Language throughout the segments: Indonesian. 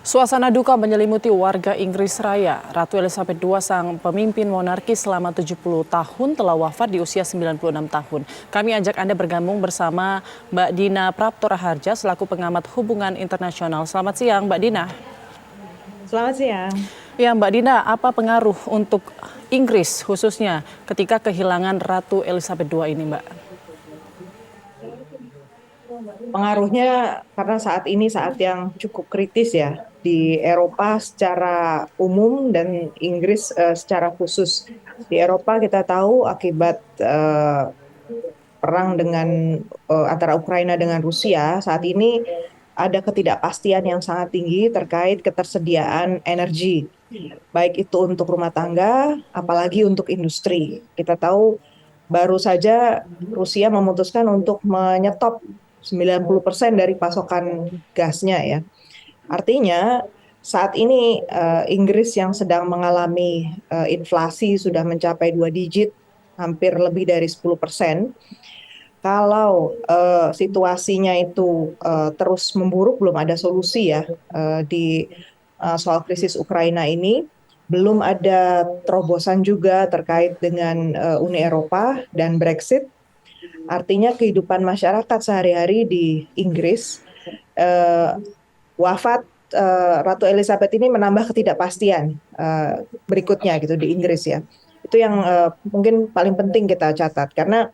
Suasana duka menyelimuti warga Inggris Raya. Ratu Elizabeth II, sang pemimpin monarki selama 70 tahun, telah wafat di usia 96 tahun. Kami ajak Anda bergabung bersama Mbak Dina Praptora Harja selaku pengamat hubungan internasional. Selamat siang, Mbak Dina. Selamat siang. Ya, Mbak Dina, apa pengaruh untuk Inggris khususnya ketika kehilangan Ratu Elizabeth II ini, Mbak? Pengaruhnya karena saat ini saat yang cukup kritis ya di Eropa secara umum dan Inggris secara khusus. Di Eropa kita tahu akibat perang dengan antara Ukraina dengan Rusia saat ini ada ketidakpastian yang sangat tinggi terkait ketersediaan energi, baik itu untuk rumah tangga, apalagi untuk industri. Kita tahu baru saja Rusia memutuskan untuk menyetop 90% dari pasokan gasnya ya. Artinya saat ini Inggris yang sedang mengalami inflasi sudah mencapai 2 digit, hampir lebih dari 10%. Kalau situasinya itu terus memburuk, belum ada solusi ya di soal krisis Ukraina ini, belum ada terobosan juga terkait dengan Uni Eropa dan Brexit. Artinya kehidupan masyarakat sehari-hari di Inggris, eh, wafat Ratu Elizabeth ini menambah ketidakpastian berikutnya gitu di Inggris ya. Itu yang mungkin paling penting kita catat karena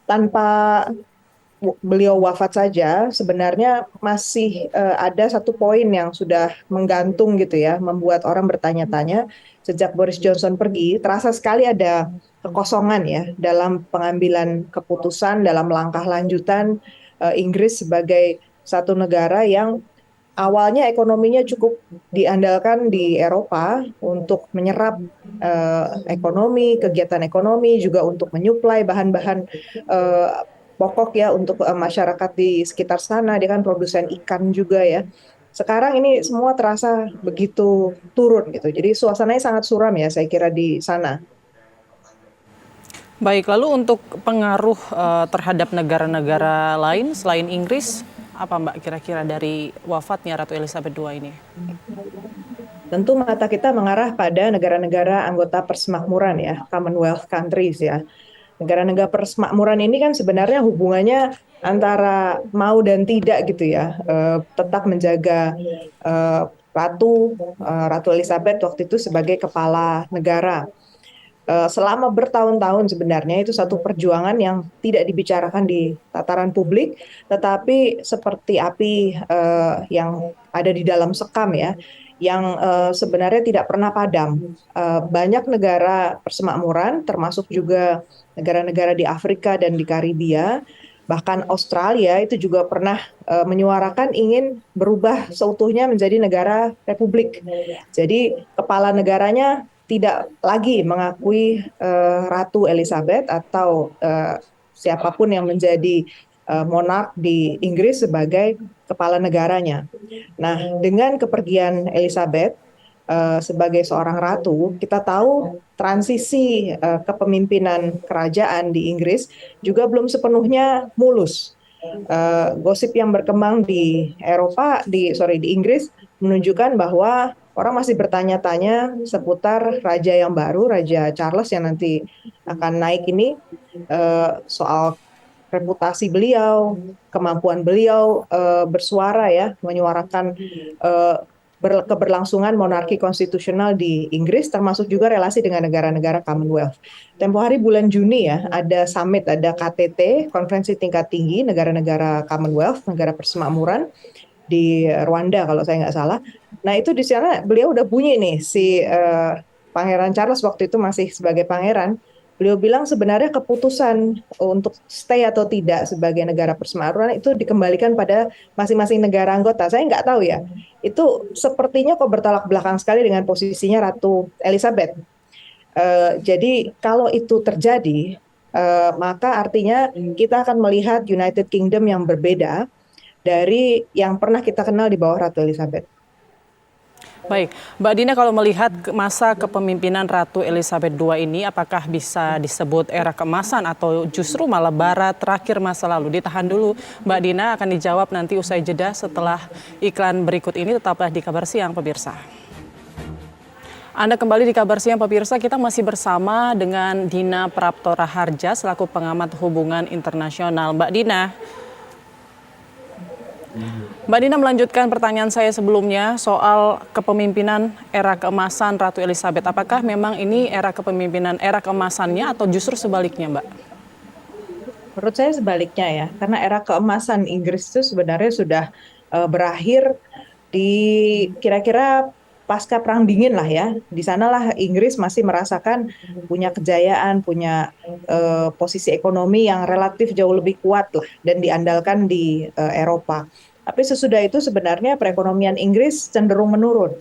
tanpa beliau wafat saja, sebenarnya masih ada satu poin yang sudah menggantung gitu ya, membuat orang bertanya-tanya sejak Boris Johnson pergi, terasa sekali ada kekosongan ya dalam pengambilan keputusan, dalam langkah lanjutan Inggris sebagai satu negara yang awalnya ekonominya cukup diandalkan di Eropa untuk menyerap ekonomi, kegiatan ekonomi, juga untuk menyuplai bahan-bahan eh, pokok ya untuk masyarakat di sekitar sana. Dia kan produsen ikan juga ya. Sekarang ini semua terasa begitu turun gitu. Jadi suasananya sangat suram ya saya kira di sana. Baik, lalu untuk pengaruh terhadap negara-negara lain selain Inggris, apa Mbak kira-kira dari wafatnya Ratu Elizabeth II ini? Tentu mata kita mengarah pada negara-negara anggota Persemakmuran ya, Commonwealth countries ya. Negara-negara Persemakmuran ini kan sebenarnya hubungannya antara mau dan tidak gitu ya, tetap menjaga eh, Ratu Elizabeth waktu itu sebagai kepala negara. Selama bertahun-tahun sebenarnya itu satu perjuangan yang tidak dibicarakan di tataran publik, tetapi seperti api yang ada di dalam sekam ya, yang sebenarnya tidak pernah padam. Banyak negara persemakmuran, termasuk juga negara-negara di Afrika dan di Karibia, bahkan Australia itu juga pernah menyuarakan ingin berubah seutuhnya menjadi negara republik. Jadi kepala negaranya tidak lagi mengakui Ratu Elizabeth atau siapapun yang menjadi monark di Inggris sebagai kepala negaranya. Nah, dengan kepergian Elizabeth sebagai seorang ratu, kita tahu transisi kepemimpinan kerajaan di Inggris juga belum sepenuhnya mulus. Gosip yang berkembang di Eropa, di Inggris menunjukkan bahwa orang masih bertanya-tanya seputar raja yang baru, Raja Charles yang nanti akan naik ini, soal reputasi beliau, kemampuan beliau bersuara ya, menyuarakan keberlangsungan monarki konstitusional di Inggris, termasuk juga relasi dengan negara-negara Commonwealth. Tempo hari bulan Juni ya, ada summit, ada KTT, konferensi tingkat tinggi negara-negara Commonwealth, negara persemakmuran di Rwanda kalau saya nggak salah. Nah itu di sana beliau udah bunyi nih si Pangeran Charles waktu itu masih sebagai pangeran. Beliau bilang sebenarnya keputusan untuk stay atau tidak sebagai negara persemakmuran itu dikembalikan pada masing-masing negara anggota. Saya nggak tahu ya. Itu sepertinya kok bertolak belakang sekali dengan posisinya Ratu Elizabeth. Jadi kalau itu terjadi, maka artinya kita akan melihat United Kingdom yang berbeda dari yang pernah kita kenal di bawah Ratu Elizabeth. Baik, Mbak Dina, kalau melihat masa kepemimpinan Ratu Elizabeth II ini, apakah bisa disebut era keemasan atau justru malah bara terakhir masa lalu? Ditahan dulu, Mbak Dina, akan dijawab nanti usai jeda setelah iklan berikut ini. Tetaplah di Kabar Siang, pemirsa. Anda kembali di Kabar Siang, pemirsa. Kita masih bersama dengan Dina Prapto Raharja selaku pengamat hubungan internasional. Mbak Dina melanjutkan pertanyaan saya sebelumnya soal kepemimpinan era keemasan Ratu Elizabeth. Apakah memang ini era kepemimpinan era keemasannya atau justru sebaliknya, Mbak? Menurut saya sebaliknya ya, karena era keemasan Inggris itu sebenarnya sudah berakhir di kira-kira pasca Perang Dingin lah ya. Di sanalah Inggris masih merasakan punya kejayaan, punya posisi ekonomi yang relatif jauh lebih kuat lah dan diandalkan di Eropa. Tapi sesudah itu sebenarnya perekonomian Inggris cenderung menurun.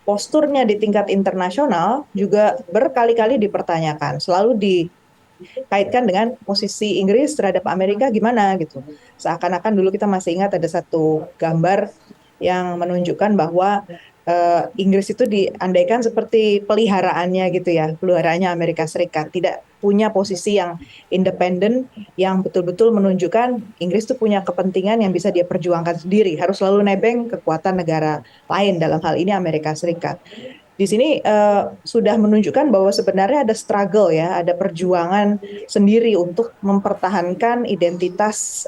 Posturnya di tingkat internasional juga berkali-kali dipertanyakan, selalu dikaitkan dengan posisi Inggris terhadap Amerika gimana gitu. Seakan-akan dulu kita masih ingat ada satu gambar yang menunjukkan bahwa Inggris itu diandaikan seperti peliharaannya gitu ya, peliharaannya Amerika Serikat, tidak punya posisi yang independen, yang betul-betul menunjukkan Inggris itu punya kepentingan yang bisa dia perjuangkan sendiri, harus selalu nebeng kekuatan negara lain, dalam hal ini Amerika Serikat. Di sini sudah menunjukkan bahwa sebenarnya ada struggle ya, ada perjuangan sendiri untuk mempertahankan identitas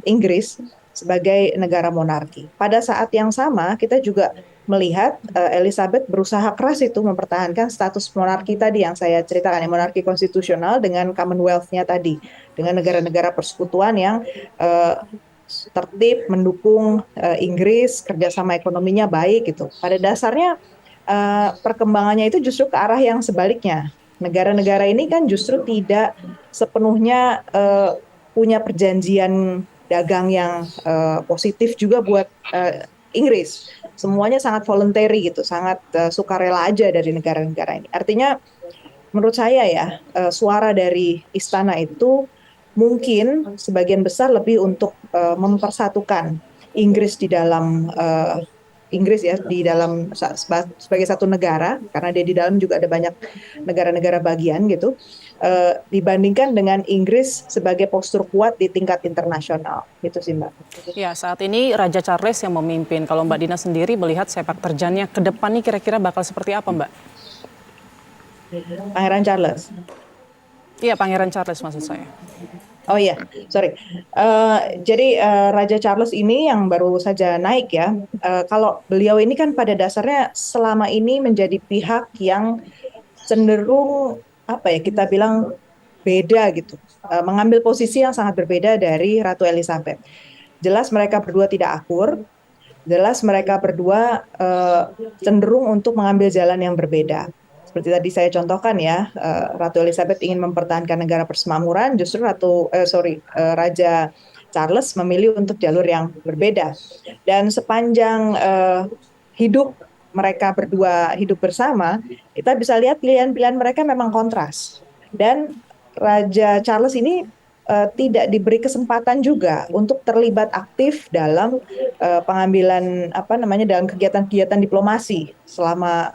Inggris sebagai negara monarki. Pada saat yang sama kita juga melihat Elizabeth berusaha keras itu mempertahankan status monarki tadi yang saya ceritakan, ya, monarki konstitusional dengan Commonwealth-nya tadi, dengan negara-negara persekutuan yang tertib, mendukung Inggris, kerjasama ekonominya baik gitu. Pada dasarnya perkembangannya itu justru ke arah yang sebaliknya. Negara-negara ini kan justru tidak sepenuhnya punya perjanjian dagang yang positif juga buat Inggris. Semuanya sangat voluntary gitu, sangat sukarela aja dari negara-negara ini. Artinya menurut saya ya, suara dari istana itu mungkin sebagian besar lebih untuk mempersatukan Inggris di dalam Inggris ya, di dalam sebagai satu negara, karena dia di dalam juga ada banyak negara-negara bagian gitu, dibandingkan dengan Inggris sebagai postur kuat di tingkat internasional gitu sih Mbak. Ya, saat ini Raja Charles yang memimpin. Kalau Mbak Dina sendiri melihat sepak terjangnya ke depan ini kira-kira bakal seperti apa, Mbak? Pangeran Charles. Iya, Pangeran Charles maksud saya. Oh iya, sorry. Jadi Raja Charles ini yang baru saja naik ya. Kalau beliau ini kan pada dasarnya selama ini menjadi pihak yang cenderung apa ya, kita bilang beda gitu, mengambil posisi yang sangat berbeda dari Ratu Elizabeth. Jelas mereka berdua tidak akur, jelas mereka berdua cenderung untuk mengambil jalan yang berbeda. Seperti tadi saya contohkan ya, Ratu Elizabeth ingin mempertahankan negara persemakmuran, justru Raja Charles memilih untuk jalur yang berbeda. Dan sepanjang hidup mereka berdua hidup bersama, kita bisa lihat pilihan-pilihan mereka memang kontras. Dan Raja Charles ini tidak diberi kesempatan juga untuk terlibat aktif dalam pengambilan dalam kegiatan-kegiatan diplomasi selama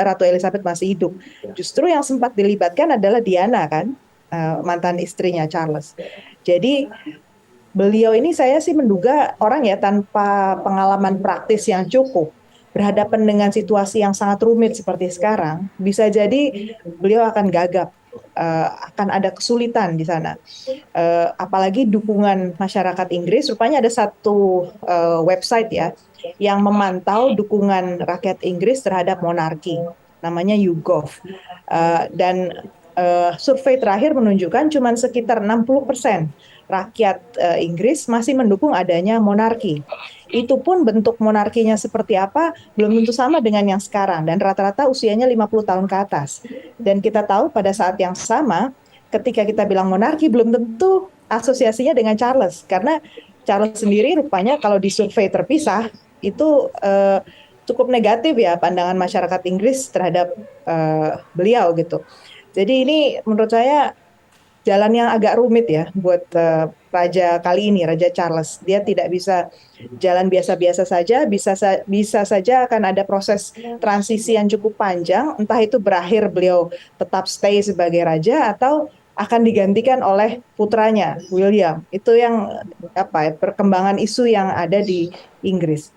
Ratu Elizabeth masih hidup. Justru yang sempat dilibatkan adalah Diana kan, mantan istrinya Charles. Jadi beliau ini saya sih menduga orang ya tanpa pengalaman praktis yang cukup, berhadapan dengan situasi yang sangat rumit seperti sekarang, bisa jadi beliau akan gagap, akan ada kesulitan di sana. Apalagi dukungan masyarakat Inggris, rupanya ada satu website ya yang memantau dukungan rakyat Inggris terhadap monarki, namanya YouGov. Dan survei terakhir menunjukkan cuma sekitar 60% rakyat Inggris masih mendukung adanya monarki. Itu pun bentuk monarkinya seperti apa belum tentu sama dengan yang sekarang, dan rata-rata usianya 50 tahun ke atas. Dan kita tahu pada saat yang sama ketika kita bilang monarki belum tentu asosiasinya dengan Charles, karena Charles sendiri rupanya kalau di survei terpisah itu cukup negatif ya pandangan masyarakat Inggris terhadap beliau gitu. Jadi ini menurut saya jalan yang agak rumit ya buat raja kali ini, Raja Charles. Dia tidak bisa jalan biasa-biasa saja, bisa saja akan ada proses transisi yang cukup panjang, entah itu berakhir beliau tetap stay sebagai raja atau akan digantikan oleh putranya William. Itu yang perkembangan isu yang ada di Inggris.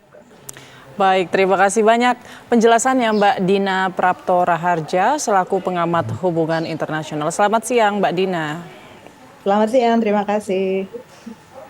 Baik, terima kasih banyak penjelasannya Mbak Dina Prapto Raharja selaku pengamat hubungan internasional. Selamat siang Mbak Dina. Selamat siang, terima kasih.